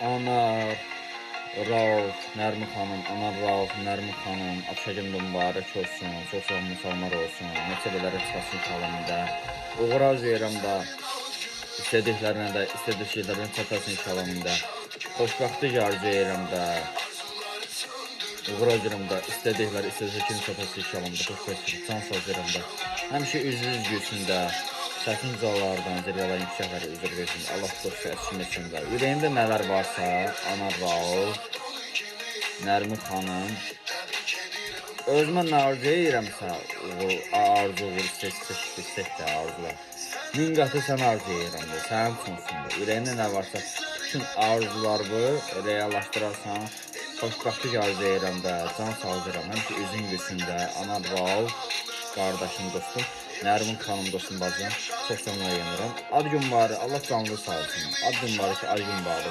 Anar, Rauf, Nərmin xanım, Anar Rauf, Nərmin xanım, Abşəgin mübarək olsun, sosial müsəlmanlar olsun, məsələlərə çıxasın kalımda. Uğur arzulayıram da, istədiklərinə də, istədiklərinə çatasın kalımda. Xoşbəxtlik arzulayıram da, uğur arzulayıram da, istədiklərinə çatasın kalımda. Xoşbəxtlik, can sağlayıram da. Həmişə üzünüz gülsündə, səsin uzalardan, zirvələr yüksəkləri üzr versin. Allah dost əskin etsin də. Ürəyimdə nələr varsa, Anar Rauf, Nərmin xanım, özümə nə arzulayıramsa, arzu uğur istək də arzular. Min qatı sən arzulayıram da, sənin üçünsün də. Ürəyində nə varsa, bütün arzularımı reallaşdırarsan, xoşbəxtlik arzulayıram da, can sağlayıram. Həmişə üzün gülsündə, Anar Rauf, qardaşım, dostum, Nərmin xanım, dostum, bacım, çox sənə yanıram. Ad gün var, Allah canlı sağ olsun. Ad gün var ki, ay gün var.